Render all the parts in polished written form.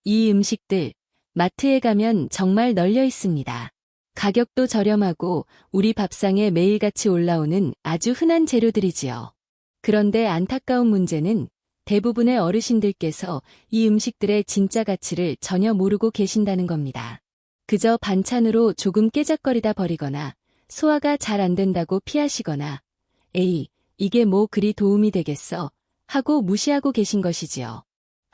이 음식들, 마트에 가면 정말 널려 있습니다. 가격도 저렴하고 우리 밥상에 매일같이 올라오는 아주 흔한 재료들이지요. 그런데 안타까운 문제는 대부분의 어르신들께서 이 음식들의 진짜 가치를 전혀 모르고 계신다는 겁니다. 그저 반찬으로 조금 깨작거리다 버리거나 소화가 잘 안 된다고 피하시거나 에이, 이게 뭐 그리 도움이 되겠어 하고 무시하고 계신 것이지요.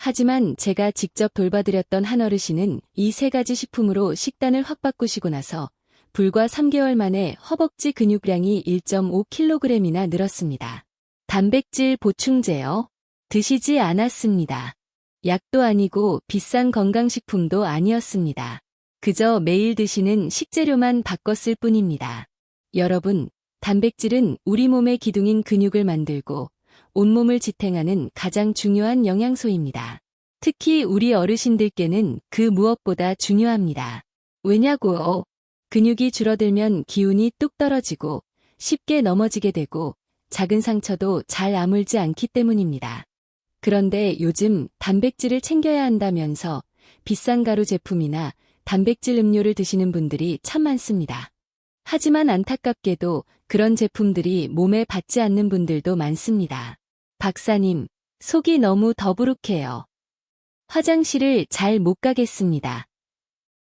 하지만 제가 직접 돌봐드렸던 한 어르신은 이 세 가지 식품으로 식단을 확 바꾸시고 나서 불과 3개월 만에 허벅지 근육량이 1.5kg이나 늘었습니다. 단백질 보충제요? 드시지 않았습니다. 약도 아니고 비싼 건강식품도 아니었습니다. 그저 매일 드시는 식재료만 바꿨을 뿐입니다. 여러분, 단백질은 우리 몸의 기둥인 근육을 만들고 온몸을 지탱하는 가장 중요한 영양소입니다. 특히 우리 어르신들께는 그 무엇보다 중요합니다. 왜냐고요? 근육이 줄어들면 기운이 뚝 떨어지고 쉽게 넘어지게 되고 작은 상처도 잘 아물지 않기 때문입니다. 그런데 요즘 단백질을 챙겨야 한다면서 비싼 가루 제품이나 단백질 음료를 드시는 분들이 참 많습니다. 하지만 안타깝게도 그런 제품들이 몸에 받지 않는 분들도 많습니다. 박사님, 속이 너무 더부룩해요. 화장실을 잘 못 가겠습니다.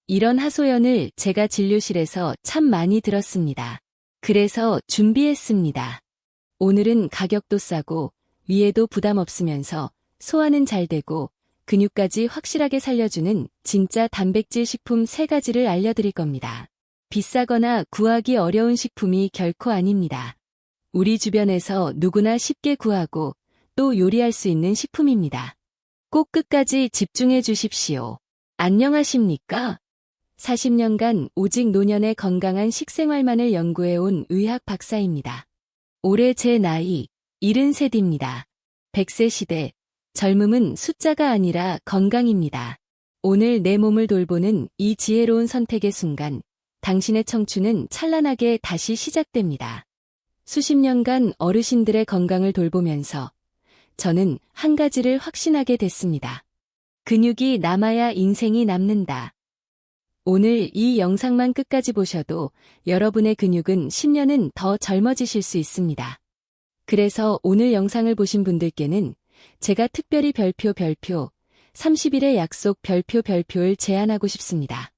이런 하소연을 제가 진료실에서 참 많이 들었습니다. 그래서 준비했습니다. 오늘은 가격도 싸고 위에도 부담 없으면서 소화는 잘 되고 근육까지 확실하게 살려주는 진짜 단백질 식품 3가지를 알려드릴 겁니다. 비싸거나 구하기 어려운 식품이 결코 아닙니다. 우리 주변에서 누구나 쉽게 구하고 또 요리할 수 있는 식품입니다. 꼭 끝까지 집중해 주십시오. 안녕하십니까? 40년간 오직 노년의 건강한 식생활만을 연구해온 의학 박사입니다. 올해 제 나이 73입니다. 100세 시대, 젊음은 숫자가 아니라 건강입니다. 오늘 내 몸을 돌보는 이 지혜로운 선택의 순간, 당신의 청춘은 찬란하게 다시 시작됩니다. 수십 년간 어르신들의 건강을 돌보면서 저는 한 가지를 확신하게 됐습니다. 근육이 남아야 인생이 남는다. 오늘 이 영상만 끝까지 보셔도 여러분의 근육은 10년은 더 젊어지실 수 있습니다. 그래서 오늘 영상을 보신 분들께는 제가 특별히 별표 30일의 약속 별표를 제안하고 싶습니다.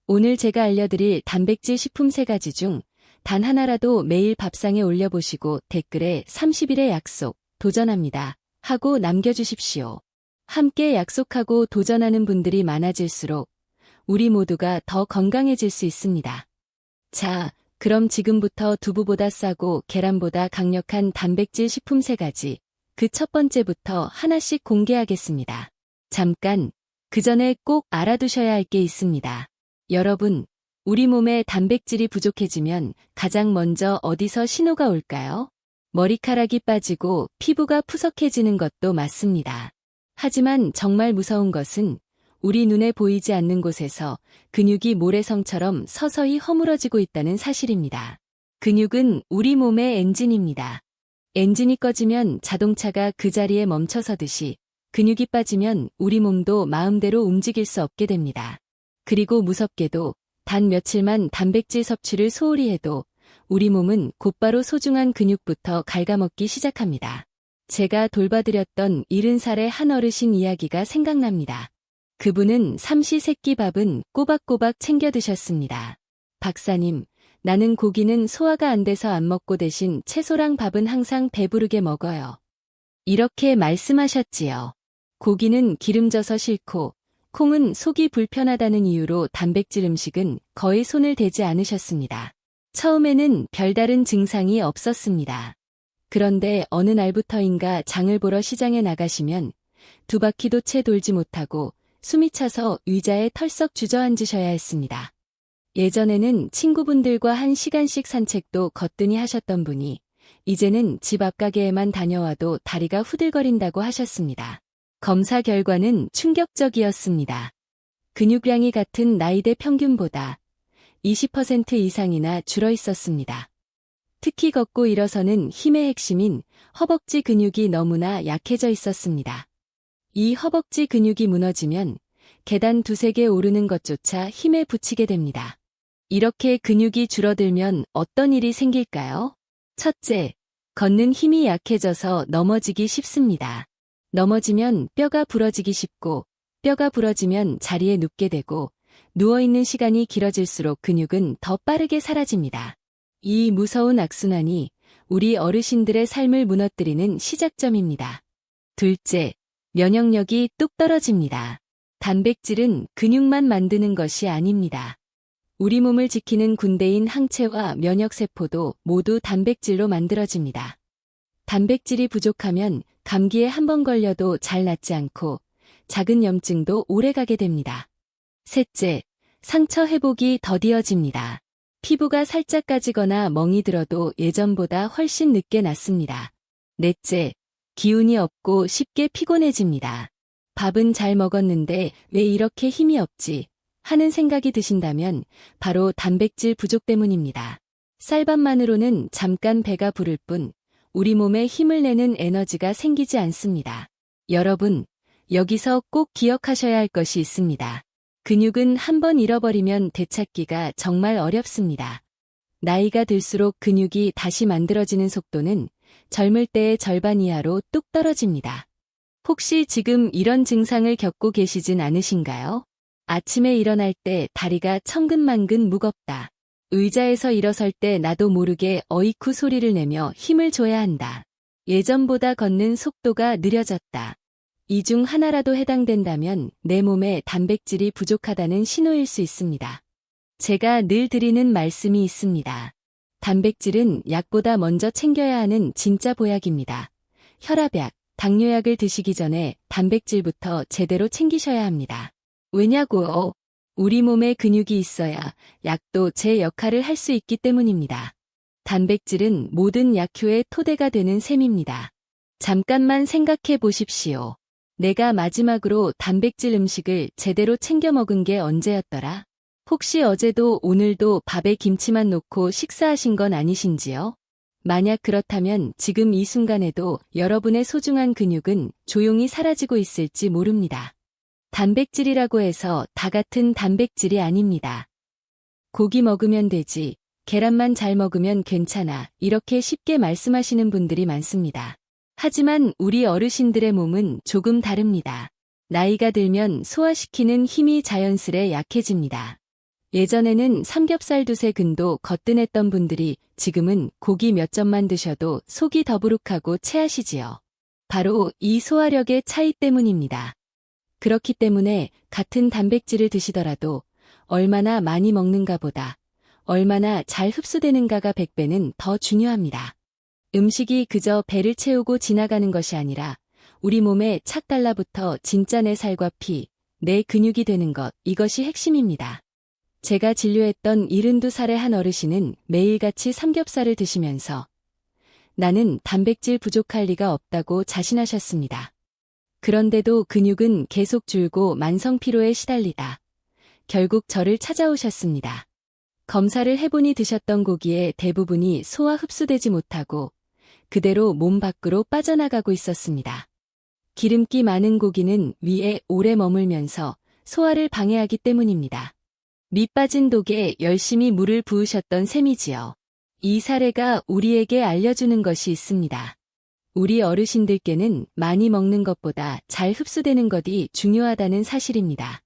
오늘 제가 알려드릴 단백질 식품 3가지 중 단 하나라도 매일 밥상에 올려보시고 댓글에 30일의 약속, 도전합니다 하고 남겨주십시오. 함께 약속하고 도전하는 분들이 많아질수록 우리 모두가 더 건강해질 수 있습니다. 자, 그럼 지금부터 두부보다 싸고 계란보다 강력한 단백질 식품 3가지, 그 첫 번째부터 하나씩 공개하겠습니다. 잠깐, 그 전에 꼭 알아두셔야 할 게 있습니다. 여러분, 우리 몸에 단백질이 부족해지면 가장 먼저 어디서 신호가 올까요? 머리카락이 빠지고 피부가 푸석해지는 것도 맞습니다. 하지만 정말 무서운 것은 우리 눈에 보이지 않는 곳에서 근육이 모래성처럼 서서히 허물어지고 있다는 사실입니다. 근육은 우리 몸의 엔진입니다. 엔진이 꺼지면 자동차가 그 자리에 멈춰서듯이 근육이 빠지면 우리 몸도 마음대로 움직일 수 없게 됩니다. 그리고 무섭게도 단 며칠만 단백질 섭취를 소홀히 해도 우리 몸은 곧바로 소중한 근육부터 갉아먹기 시작합니다. 제가 돌봐드렸던 70살의 한 어르신 이야기가 생각납니다. 그분은 삼시세끼밥은 꼬박꼬박 챙겨 드셨습니다. 박사님, 나는 고기는 소화가 안 돼서 안 먹고 대신 채소랑 밥은 항상 배부르게 먹어요. 이렇게 말씀하셨지요. 고기는 기름져서 싫고 콩은 속이 불편하다는 이유로 단백질 음식은 거의 손을 대지 않으셨습니다. 처음에는 별다른 증상이 없었습니다. 그런데 어느 날부터인가 장을 보러 시장에 나가시면 2바퀴도 채 돌지 못하고 숨이 차서 의자에 털썩 주저앉으셔야 했습니다. 예전에는 친구분들과 1시간씩 산책도 거뜬히 하셨던 분이 이제는 집 앞 가게에만 다녀와도 다리가 후들거린다고 하셨습니다. 검사 결과는 충격적이었습니다. 근육량이 같은 나이대 평균보다 20% 이상이나 줄어 있었습니다. 특히 걷고 일어서는 힘의 핵심인 허벅지 근육이 너무나 약해져 있었습니다. 이 허벅지 근육이 무너지면 계단 두세 개 오르는 것조차 힘에 부치게 됩니다. 이렇게 근육이 줄어들면 어떤 일이 생길까요? 첫째, 걷는 힘이 약해져서 넘어지기 쉽습니다. 넘어지면 뼈가 부러지기 쉽고, 뼈가 부러지면 자리에 눕게 되고, 누워있는 시간이 길어질수록 근육은 더 빠르게 사라집니다. 이 무서운 악순환이 우리 어르신들의 삶을 무너뜨리는 시작점입니다. 둘째, 면역력이 뚝 떨어집니다. 단백질은 근육만 만드는 것이 아닙니다. 우리 몸을 지키는 군대인 항체와 면역세포도 모두 단백질로 만들어집니다. 단백질이 부족하면 감기에 한 번 걸려도 잘 낫지 않고 작은 염증도 오래가게 됩니다. 셋째, 상처 회복이 더디어집니다. 피부가 살짝 까지거나 멍이 들어도 예전보다 훨씬 늦게 낫습니다. 넷째, 기운이 없고 쉽게 피곤해집니다. 밥은 잘 먹었는데 왜 이렇게 힘이 없지? 하는 생각이 드신다면 바로 단백질 부족 때문입니다. 쌀밥만으로는 잠깐 배가 부를 뿐 우리 몸에 힘을 내는 에너지가 생기지 않습니다. 여러분, 여기서 꼭 기억하셔야 할 것이 있습니다. 근육은 한번 잃어버리면 되찾기가 정말 어렵습니다. 나이가 들수록 근육이 다시 만들어지는 속도는 젊을 때의 절반 이하로 뚝 떨어집니다. 혹시 지금 이런 증상을 겪고 계시진 않으신가요? 아침에 일어날 때 다리가 천근만근 무겁다. 의자에서 일어설 때 나도 모르게 어이쿠 소리를 내며 힘을 줘야 한다. 예전보다 걷는 속도가 느려졌다. 이 중 하나라도 해당된다면 내 몸에 단백질이 부족하다는 신호일 수 있습니다. 제가 늘 드리는 말씀이 있습니다. 단백질은 약보다 먼저 챙겨야 하는 진짜 보약입니다. 혈압약, 당뇨약을 드시기 전에 단백질부터 제대로 챙기셔야 합니다. 왜냐고요? 우리 몸에 근육이 있어야 약도 제 역할을 할 수 있기 때문입니다. 단백질은 모든 약효의 토대가 되는 셈입니다. 잠깐만 생각해 보십시오. 내가 마지막으로 단백질 음식을 제대로 챙겨 먹은 게 언제였더라? 혹시 어제도 오늘도 밥에 김치만 넣고 식사하신 건 아니신지요? 만약 그렇다면 지금 이 순간에도 여러분의 소중한 근육은 조용히 사라지고 있을지 모릅니다. 단백질이라고 해서 다 같은 단백질이 아닙니다. 고기 먹으면 되지, 계란만 잘 먹으면 괜찮아, 이렇게 쉽게 말씀하시는 분들이 많습니다. 하지만 우리 어르신들의 몸은 조금 다릅니다. 나이가 들면 소화시키는 힘이 자연스레 약해집니다. 예전에는 삼겹살 두세 근도 거뜬했던 분들이 지금은 고기 몇 점만 드셔도 속이 더부룩하고 체하시지요. 바로 이 소화력의 차이 때문입니다. 그렇기 때문에 같은 단백질을 드시더라도 얼마나 많이 먹는가 보다 얼마나 잘 흡수되는가가 100배는 더 중요합니다. 음식이 그저 배를 채우고 지나가는 것이 아니라 우리 몸에 착 달라붙어 진짜 내 살과 피, 내 근육이 되는 것, 이것이 핵심입니다. 제가 진료했던 72살의 한 어르신은 매일같이 삼겹살을 드시면서 나는 단백질 부족할 리가 없다고 자신하셨습니다. 그런데도 근육은 계속 줄고 만성 피로에 시달리다 결국 저를 찾아오셨습니다. 검사를 해보니 드셨던 고기의 대부분이 소화 흡수되지 못하고 그대로 몸 밖으로 빠져나가고 있었습니다. 기름기 많은 고기는 위에 오래 머물면서 소화를 방해하기 때문입니다. 밑 빠진 독에 열심히 물을 부으셨던 셈이지요. 이 사례가 우리에게 알려주는 것이 있습니다. 우리 어르신들께는 많이 먹는 것보다 잘 흡수되는 것이 중요하다는 사실입니다.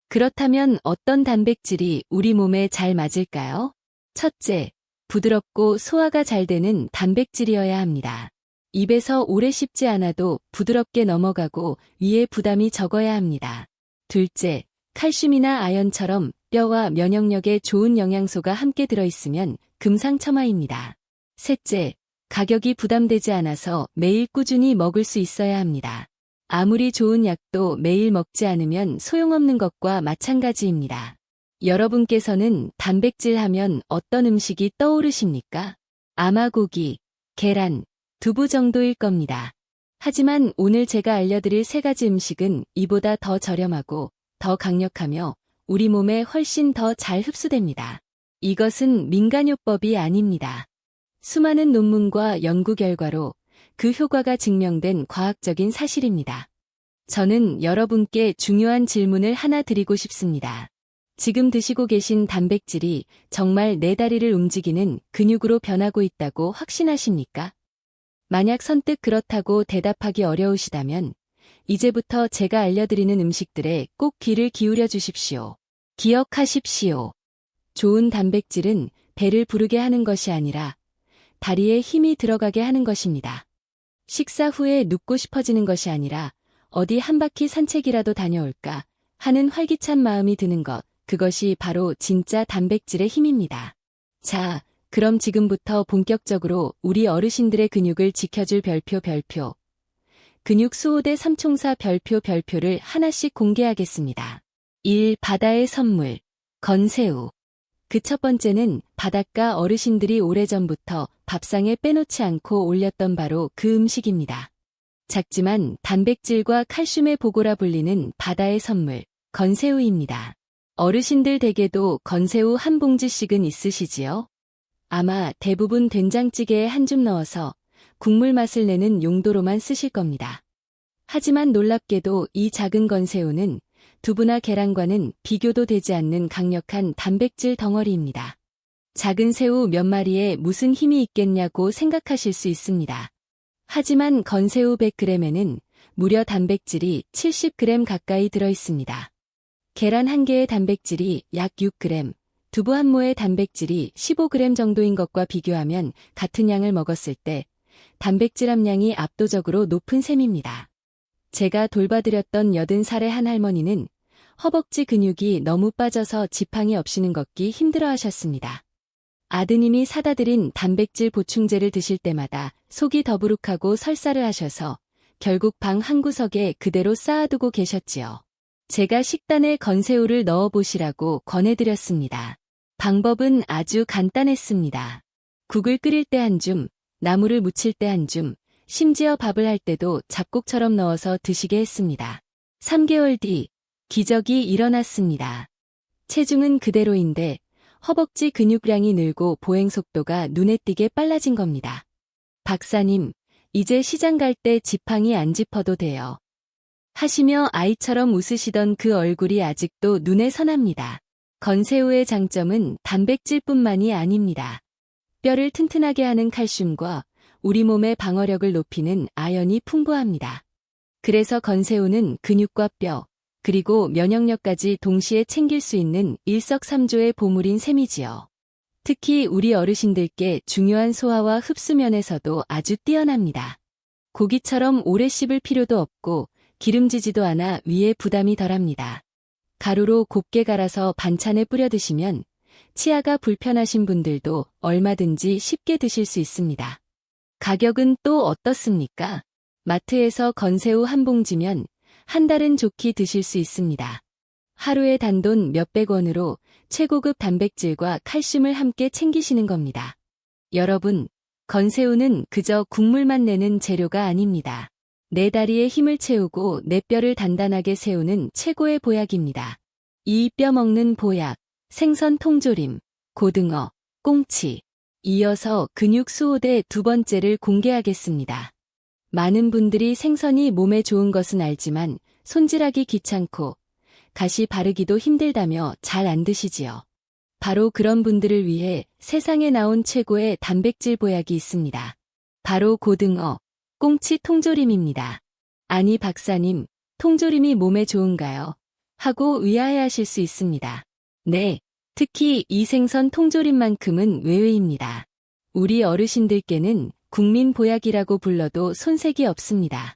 그렇다면 어떤 단백질이 우리 몸에 잘 맞을까요? 첫째, 부드럽고 소화가 잘 되는 단백질이어야 합니다. 입에서 오래 씹지 않아도 부드럽게 넘어가고 위에 부담이 적어야 합니다. 둘째, 칼슘이나 아연처럼 뼈와 면역력에 좋은 영양소가 함께 들어있으면 금상첨화입니다. 셋째, 가격이 부담되지 않아서 매일 꾸준히 먹을 수 있어야 합니다. 아무리 좋은 약도 매일 먹지 않으면 소용없는 것과 마찬가지입니다. 여러분께서는 단백질 하면 어떤 음식이 떠오르십니까? 아마 고기, 계란, 두부 정도일 겁니다. 하지만 오늘 제가 알려드릴 세 가지 음식은 이보다 더 저렴하고 더 강력하며 우리 몸에 훨씬 더 잘 흡수됩니다. 이것은 민간요법이 아닙니다. 수많은 논문과 연구 결과로 그 효과가 증명된 과학적인 사실입니다. 저는 여러분께 중요한 질문을 하나 드리고 싶습니다. 지금 드시고 계신 단백질이 정말 내 다리를 움직이는 근육으로 변하고 있다고 확신하십니까? 만약 선뜻 그렇다고 대답하기 어려우시다면 이제부터 제가 알려드리는 음식들에 꼭 귀를 기울여 주십시오. 기억하십시오. 좋은 단백질은 배를 부르게 하는 것이 아니라 다리에 힘이 들어가게 하는 것입니다. 식사 후에 눕고 싶어지는 것이 아니라 어디 한 바퀴 산책이라도 다녀올까 하는 활기찬 마음이 드는 것, 그것이 바로 진짜 단백질의 힘입니다. 자, 그럼 지금부터 본격적으로 우리 어르신들의 근육을 지켜줄 별표, 근육 수호대 삼총사 별표를 하나씩 공개하겠습니다. 1. 바다의 선물. 건새우. 그 첫 번째는 바닷가 어르신들이 오래전부터 밥상에 빼놓지 않고 올렸던 바로 그 음식입니다. 작지만 단백질과 칼슘의 보고라 불리는 바다의 선물, 건새우입니다. 어르신들 댁에도 건새우 한 봉지씩은 있으시지요? 아마 대부분 된장찌개에 한 줌 넣어서 국물 맛을 내는 용도로만 쓰실 겁니다. 하지만 놀랍게도 이 작은 건새우는 두부나 계란과는 비교도 되지 않는 강력한 단백질 덩어리입니다. 작은 새우 몇 마리에 무슨 힘이 있겠냐고 생각하실 수 있습니다. 하지만 건새우 100g에는 무려 단백질이 70g 가까이 들어있습니다. 계란 한 개의 단백질이 약 6g, 두부 한 모의 단백질이 15g 정도인 것과 비교하면 같은 양을 먹었을 때 단백질 함량이 압도적으로 높은 셈입니다. 제가 돌봐드렸던 80살의 한 할머니는 허벅지 근육이 너무 빠져서 지팡이 없이는 걷기 힘들어 하셨습니다. 아드님이 사다 드린 단백질 보충제를 드실 때마다 속이 더부룩하고 설사를 하셔서 결국 방 한구석에 그대로 쌓아두고 계셨지요. 제가 식단에 건새우를 넣어보시라고 권해드렸습니다. 방법은 아주 간단했습니다. 국을 끓일 때 한 줌, 나물을 무칠 때 한 줌, 심지어 밥을 할 때도 잡곡처럼 넣어서 드시게 했습니다. 3개월 뒤, 기적이 일어났습니다. 체중은 그대로인데 허벅지 근육량이 늘고 보행 속도가 눈에 띄게 빨라진 겁니다. 박사님, 이제 시장 갈 때 지팡이 안 짚어도 돼요. 하시며 아이처럼 웃으시던 그 얼굴이 아직도 눈에 선합니다. 건새우의 장점은 단백질뿐만이 아닙니다. 뼈를 튼튼하게 하는 칼슘과 우리 몸의 방어력을 높이는 아연이 풍부합니다. 그래서 건새우는 근육과 뼈, 그리고 면역력까지 동시에 챙길 수 있는 일석삼조의 보물인 셈이지요. 특히 우리 어르신들께 중요한 소화와 흡수 면에서도 아주 뛰어납니다. 고기처럼 오래 씹을 필요도 없고 기름지지도 않아 위에 부담이 덜합니다. 가루로 곱게 갈아서 반찬에 뿌려 드시면 치아가 불편하신 분들도 얼마든지 쉽게 드실 수 있습니다. 가격은 또 어떻습니까? 마트에서 건새우 한 봉지면 한 달은 좋게 드실 수 있습니다. 하루에 단돈 몇백 원으로 최고급 단백질과 칼슘을 함께 챙기시는 겁니다. 여러분, 건새우는 그저 국물만 내는 재료가 아닙니다. 내 다리에 힘을 채우고 내 뼈를 단단하게 세우는 최고의 보약입니다. 이 뼈 먹는 보약, 생선 통조림, 고등어, 꽁치. 이어서 근육 수호대 두 번째를 공개하겠습니다. 많은 분들이 생선이 몸에 좋은 것은 알지만 손질하기 귀찮고 가시 바르기도 힘들다며 잘 안 드시지요. 바로 그런 분들을 위해 세상에 나온 최고의 단백질 보약이 있습니다. 바로 고등어, 꽁치 통조림입니다. 아니 박사님, 통조림이 몸에 좋은가요? 하고 의아해하실 수 있습니다. 네, 특히 이 생선 통조림만큼은 외외입니다. 우리 어르신들께는 국민 보약이라고 불러도 손색이 없습니다.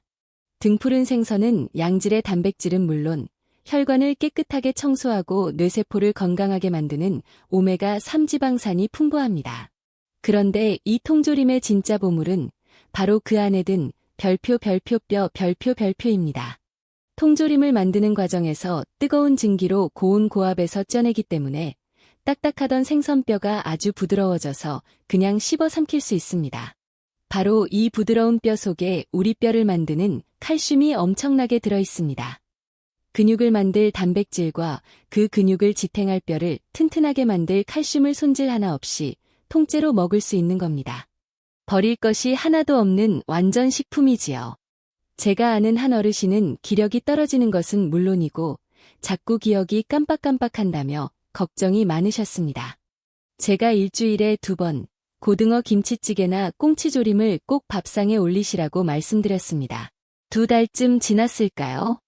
등푸른 생선은 양질의 단백질은 물론 혈관을 깨끗하게 청소하고 뇌세포를 건강하게 만드는 오메가3 지방산이 풍부합니다. 그런데 이 통조림의 진짜 보물은 바로 그 안에 든 별표입니다. 통조림을 만드는 과정에서 뜨거운 증기로 고온 고압에서 쪄내기 때문에 딱딱하던 생선뼈가 아주 부드러워져서 그냥 씹어 삼킬 수 있습니다. 바로 이 부드러운 뼈 속에 우리 뼈를 만드는 칼슘이 엄청나게 들어있습니다. 근육을 만들 단백질과 그 근육을 지탱할 뼈를 튼튼하게 만들 칼슘을 손질 하나 없이 통째로 먹을 수 있는 겁니다. 버릴 것이 하나도 없는 완전 식품이지요. 제가 아는 한 어르신은 기력이 떨어지는 것은 물론이고 자꾸 기억이 깜빡깜빡한다며 걱정이 많으셨습니다. 제가 일주일에 2번 고등어 김치찌개나 꽁치조림을 꼭 밥상에 올리시라고 말씀드렸습니다. 2달쯤 지났을까요?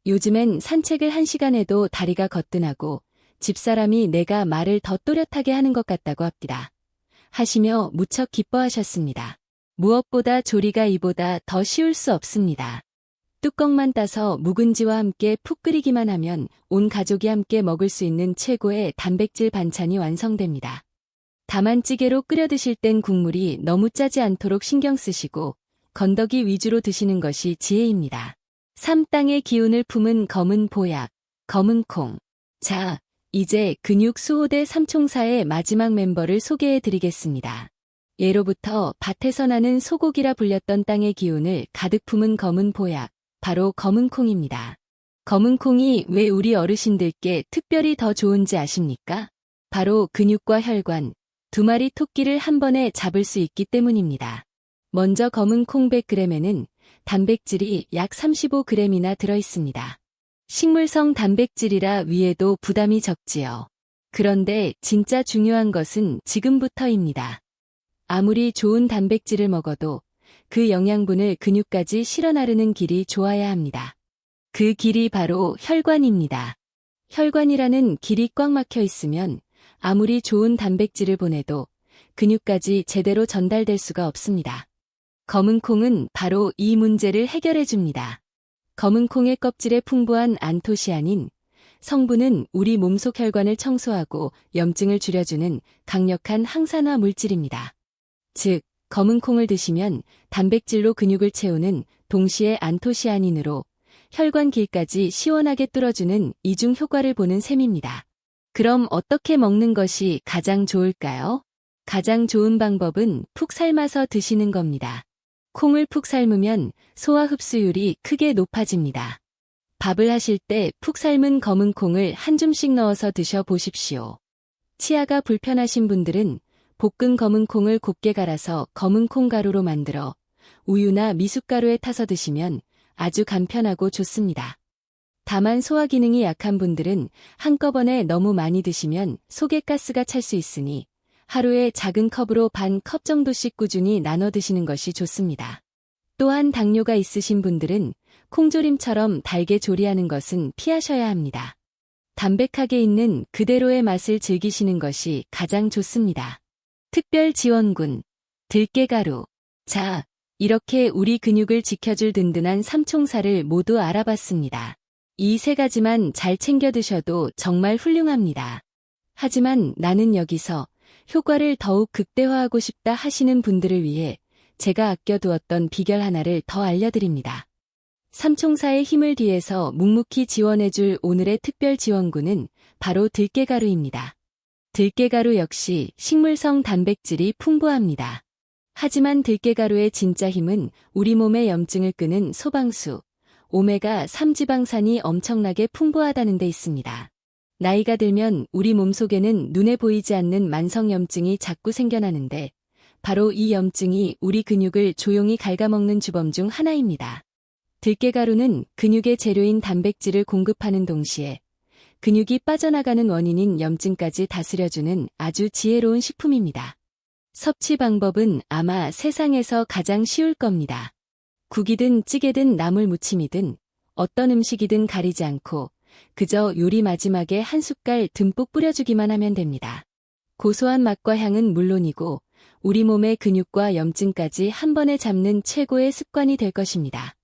요즘엔 산책을 1시간 해도 다리가 거뜬하고 집사람이 내가 말을 더 또렷하게 하는 것 같다고 합니다. 하시며 무척 기뻐하셨습니다. 무엇보다 조리가 이보다 더 쉬울 수 없습니다. 뚜껑만 따서 묵은지와 함께 푹 끓이기만 하면 온 가족이 함께 먹을 수 있는 최고의 단백질 반찬이 완성됩니다. 다만 찌개로 끓여 드실 땐 국물이 너무 짜지 않도록 신경 쓰시고 건더기 위주로 드시는 것이 지혜입니다. 삶땅의 기운을 품은 검은 보약, 검은 콩. 자, 이제 근육 수호대 삼총사의 마지막 멤버를 소개해 드리겠습니다. 예로부터 밭에서 나는 소고기라 불렸던 땅의 기운을 가득 품은 검은 보약, 바로 검은 콩입니다. 검은 콩이 왜 우리 어르신들께 특별히 더 좋은지 아십니까? 바로 근육과 혈관, 2마리 토끼를 한 번에 잡을 수 있기 때문입니다. 먼저 검은 콩 100g에는 단백질이 약 35g이나 들어있습니다. 식물성 단백질이라 위에도 부담이 적지요. 그런데 진짜 중요한 것은 지금부터입니다. 아무리 좋은 단백질을 먹어도 그 영양분을 근육까지 실어 나르는 길이 좋아야 합니다. 그 길이 바로 혈관입니다. 혈관이라는 길이 꽉 막혀 있으면 아무리 좋은 단백질을 보내도 근육까지 제대로 전달될 수가 없습니다. 검은 콩은 바로 이 문제를 해결해 줍니다. 검은 콩의 껍질에 풍부한 안토시아닌 성분은 우리 몸속 혈관을 청소하고 염증을 줄여주는 강력한 항산화 물질입니다. 즉, 검은 콩을 드시면 단백질로 근육을 채우는 동시에 안토시아닌으로 혈관 길까지 시원하게 뚫어주는 이중 효과를 보는 셈입니다. 그럼 어떻게 먹는 것이 가장 좋을까요? 가장 좋은 방법은 푹 삶아서 드시는 겁니다. 콩을 푹 삶으면 소화 흡수율이 크게 높아집니다. 밥을 하실 때 푹 삶은 검은 콩을 한 줌씩 넣어서 드셔 보십시오. 치아가 불편하신 분들은 볶은 검은 콩을 곱게 갈아서 검은 콩 가루로 만들어 우유나 미숫가루에 타서 드시면 아주 간편하고 좋습니다. 다만 소화 기능이 약한 분들은 한꺼번에 너무 많이 드시면 속에 가스가 찰 수 있으니 하루에 작은 컵으로 반 컵 정도씩 꾸준히 나눠 드시는 것이 좋습니다. 또한 당뇨가 있으신 분들은 콩조림처럼 달게 조리하는 것은 피하셔야 합니다. 담백하게 있는 그대로의 맛을 즐기시는 것이 가장 좋습니다. 특별 지원군, 들깨가루. 자, 이렇게 우리 근육을 지켜줄 든든한 삼총사를 모두 알아봤습니다. 이 3가지만 잘 챙겨 드셔도 정말 훌륭합니다. 하지만 나는 여기서 효과를 더욱 극대화하고 싶다 하시는 분들을 위해 제가 아껴두었던 비결 하나를 더 알려드립니다. 삼총사의 힘을 뒤에서 묵묵히 지원해줄 오늘의 특별 지원군은 바로 들깨가루입니다. 들깨가루 역시 식물성 단백질이 풍부합니다. 하지만 들깨가루의 진짜 힘은 우리 몸의 염증을 끄는 소방수, 오메가3 지방산이 엄청나게 풍부하다는 데 있습니다. 나이가 들면 우리 몸속에는 눈에 보이지 않는 만성염증이 자꾸 생겨나는데 바로 이 염증이 우리 근육을 조용히 갉아먹는 주범 중 하나입니다. 들깨가루는 근육의 재료인 단백질을 공급하는 동시에 근육이 빠져나가는 원인인 염증까지 다스려주는 아주 지혜로운 식품입니다. 섭취 방법은 아마 세상에서 가장 쉬울 겁니다. 국이든 찌개든 나물 무침이든 어떤 음식이든 가리지 않고 그저 요리 마지막에 한 숟갈 듬뿍 뿌려주기만 하면 됩니다. 고소한 맛과 향은 물론이고 우리 몸의 근육과 염증까지 한 번에 잡는 최고의 습관이 될 것입니다.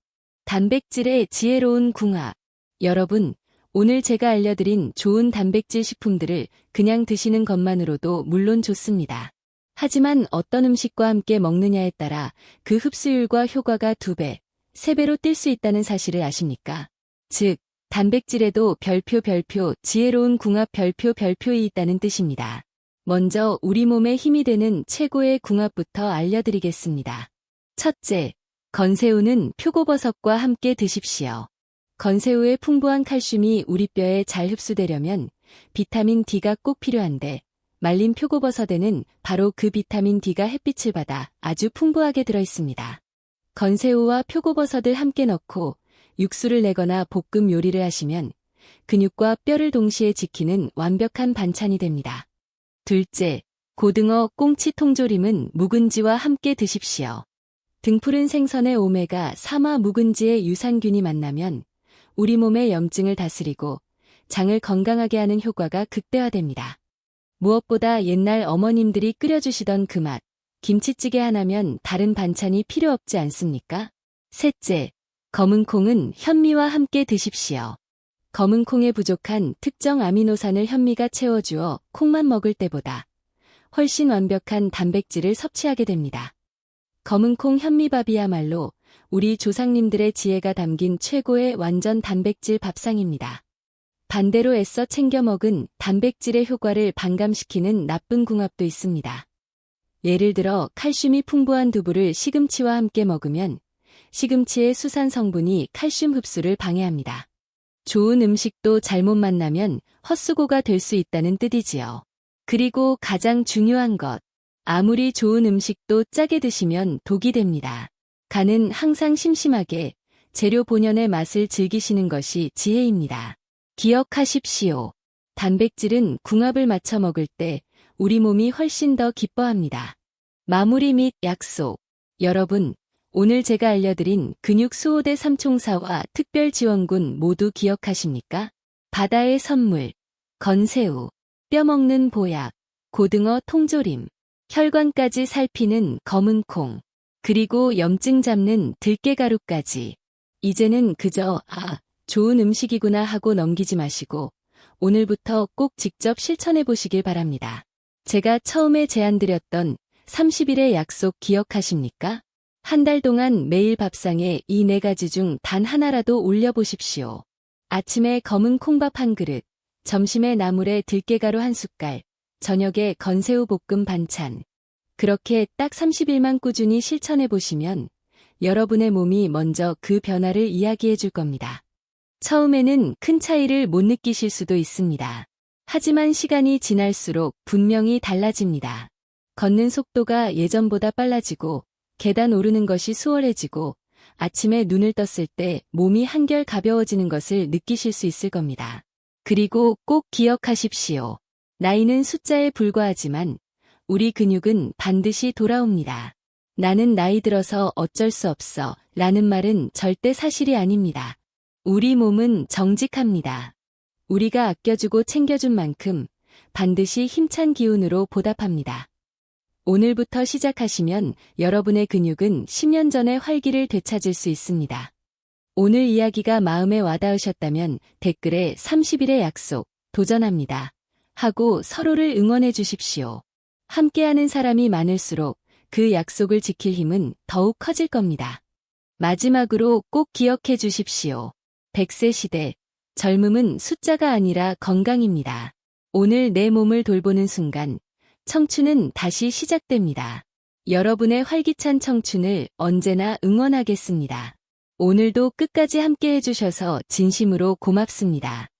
단백질의 지혜로운 궁합. 여러분, 오늘 제가 알려드린 좋은 단백질 식품들을 그냥 드시는 것만으로도 물론 좋습니다. 하지만 어떤 음식과 함께 먹느냐에 따라 그 흡수율과 효과가 2배, 3배로 뛸 수 있다는 사실을 아십니까? 즉, 단백질에도 별표 지혜로운 궁합 별표이 있다는 뜻입니다. 먼저 우리 몸에 힘이 되는 최고의 궁합부터 알려드리겠습니다. 첫째, 건새우는 표고버섯과 함께 드십시오. 건새우의 풍부한 칼슘이 우리 뼈에 잘 흡수되려면 비타민 D가 꼭 필요한데 말린 표고버섯에는 바로 그 비타민 D가 햇빛을 받아 아주 풍부하게 들어있습니다. 건새우와 표고버섯을 함께 넣고 육수를 내거나 볶음 요리를 하시면 근육과 뼈를 동시에 지키는 완벽한 반찬이 됩니다. 둘째, 고등어 꽁치 통조림은 묵은지와 함께 드십시오. 등푸른 생선의 오메가 3와 묵은지의 유산균이 만나면 우리 몸의 염증을 다스리고 장을 건강하게 하는 효과가 극대화됩니다. 무엇보다 옛날 어머님들이 끓여주시던 그 맛, 김치찌개 하나면 다른 반찬이 필요 없지 않습니까? 셋째, 검은콩은 현미와 함께 드십시오. 검은콩에 부족한 특정 아미노산을 현미가 채워주어 콩만 먹을 때보다 훨씬 완벽한 단백질을 섭취하게 됩니다. 검은콩 현미밥이야말로 우리 조상님들의 지혜가 담긴 최고의 완전 단백질 밥상입니다. 반대로 애써 챙겨 먹은 단백질의 효과를 반감시키는 나쁜 궁합도 있습니다. 예를 들어 칼슘이 풍부한 두부를 시금치와 함께 먹으면 시금치의 수산 성분이 칼슘 흡수를 방해합니다. 좋은 음식도 잘못 만나면 헛수고가 될 수 있다는 뜻이지요. 그리고 가장 중요한 것, 아무리 좋은 음식도 짜게 드시면 독이 됩니다. 간은 항상 심심하게 재료 본연의 맛을 즐기시는 것이 지혜입니다. 기억하십시오. 단백질은 궁합을 맞춰 먹을 때 우리 몸이 훨씬 더 기뻐합니다. 마무리 및 약속. 여러분, 오늘 제가 알려드린 근육 수호대 삼총사와 특별지원군 모두 기억하십니까? 바다의 선물, 건새우, 뼈 먹는 보약, 고등어 통조림, 혈관까지 살피는 검은콩, 그리고 염증 잡는 들깨가루까지. 이제는 그저 좋은 음식이구나 하고 넘기지 마시고 오늘부터 꼭 직접 실천해 보시길 바랍니다. 제가 처음에 제안드렸던 30일의 약속 기억하십니까? 한 달 동안 매일 밥상에 이 4가지 중 단 하나라도 올려보십시오. 아침에 검은 콩밥 한 그릇, 점심에 나물에 들깨가루 한 숟갈, 저녁에 건새우 볶음 반찬. 그렇게 딱 30일만 꾸준히 실천해 보시면 여러분의 몸이 먼저 그 변화를 이야기해 줄 겁니다. 처음에는 큰 차이를 못 느끼실 수도 있습니다. 하지만 시간이 지날수록 분명히 달라집니다. 걷는 속도가 예전보다 빨라지고 계단 오르는 것이 수월해지고 아침에 눈을 떴을 때 몸이 한결 가벼워지는 것을 느끼실 수 있을 겁니다. 그리고 꼭 기억하십시오. 나이는 숫자에 불과하지만 우리 근육은 반드시 돌아옵니다. 나는 나이 들어서 어쩔 수 없어 라는 말은 절대 사실이 아닙니다. 우리 몸은 정직합니다. 우리가 아껴주고 챙겨준 만큼 반드시 힘찬 기운으로 보답합니다. 오늘부터 시작하시면 여러분의 근육은 10년 전의 활기를 되찾을 수 있습니다. 오늘 이야기가 마음에 와닿으셨다면 댓글에 30일의 약속, 도전합니다. 하고 서로를 응원해 주십시오. 함께하는 사람이 많을수록 그 약속을 지킬 힘은 더욱 커질 겁니다. 마지막으로 꼭 기억해 주십시오. 100세 시대, 젊음은 숫자가 아니라 건강입니다. 오늘 내 몸을 돌보는 순간, 청춘은 다시 시작됩니다. 여러분의 활기찬 청춘을 언제나 응원하겠습니다. 오늘도 끝까지 함께 해주셔서 진심으로 고맙습니다.